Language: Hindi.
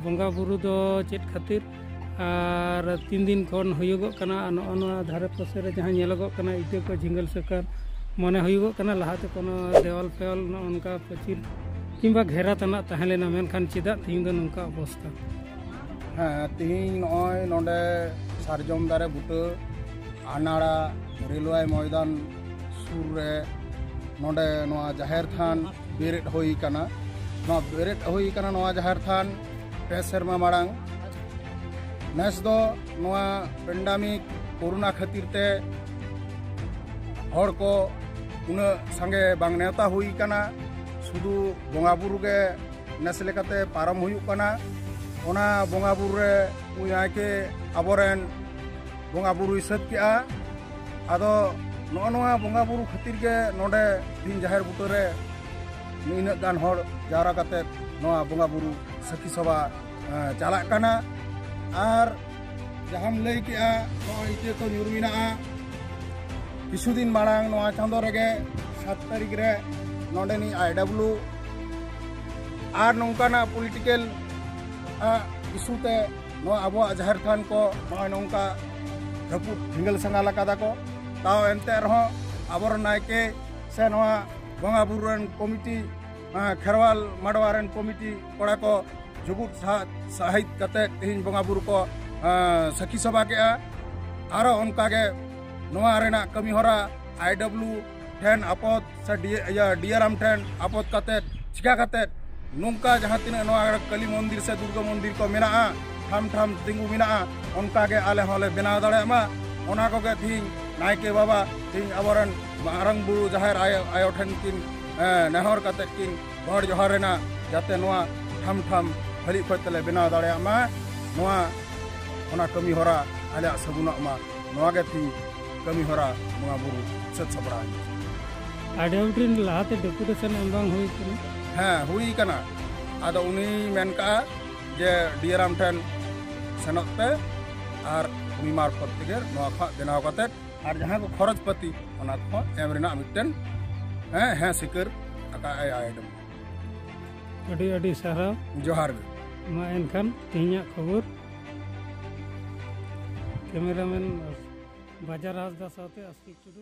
बंगा बुरु दो चेत खातिर और 3 दिन खन हुयुगो कना नोआ धारे पासे रे जहां नेलगो कना इटे को झिंगल सकार मने हुयुगो कना लहाते कोनो देवाल फेवल उनका पचिर किंबा घेरा तना तहलेना मेनखान चिदा तीन दो नंका अवस्था हाँ तीन नॉय नोडे सारजम दारे बुटे आनाड़ा रेलवे मैदान सुर रे नोडे नोआ जाहेर थान बेरेट होई कना नोआ बेरेट होई कना नोआ जाहेर थान पे सेरमा माड़ांग नेस दो नोआ पेंडामिक कोरोना खातिर ते हर को उना संगे बांग नेता हुई कना सुदु बोंगा बुरु के नेस लेकाते पारम हुई कना ओना बोंगा बुरु रे उयाय के आबोरेन बोंगा बुरु हिसाब किया आदो नोआ बोंगा बुरु खातिर के नोडे दिन जाहेर बुटो रे नीना गान हर जावरा काते नोआ बोंगा बुरु सखी सभा चालाक कना और जहां लई किया नोआ इते को नुरमिना किछु दिन माड़ांग नोआ चांदो रेगे 7 तारीख रे नोडेनी IW और नौकाना पॉलिटिकल इशूते नोआ अबो जाहेर थान को नोआ नौका रपुट हिंगल संगाला कादा को ताव एनते रहो आबर नायके से नोआ बोंगा बुरुन कमिटी खेरवाल माडवारन कमिटी कोड़ा को जुगुट साहित कते तिहिन बोंगा बुरु को सखी सभा के आरो उनका के नोआ रेना कमी होरा IW ठेन आपत से डीआरएम ठेन आपत कते चिका कते नौका जहां तीन नोआ कली मंदिर से दुर्गा मंदिर को मेना ठाम ठाम तिंगु मेना उनका के आले हले बनाव दाड़े मा ओना को के थिन नायके बाबा थिन अबरन मारंग बुरु जाहेर आयो ठेन किन नेहर कते किन गड़ जोहार रेना जाते नोआ ठाम ठाम हली खतले बनाव दाड़े मा नोआ ओना कमी होरा आले सबुना मा नोआ के थिन कमी होरा बोंगा बुरु सत सबरा आइडेंटिटी लाते डेपुटेशन एमबांग हुई कना हाँ हुई कना आदो उनी मेनका जे डीआरएम ठेन सेनत पे और उनी मार्फत तेगे नोआ खा बनाव कते और जहां को खरच पति ओना को एम रेना मिटन हैं सिकर आका आइडम अडी अडी सारा जोहार मा एनखान तिहिया खबर कैमरामैन बाजार हासदा साथे आस्तिक टुडू।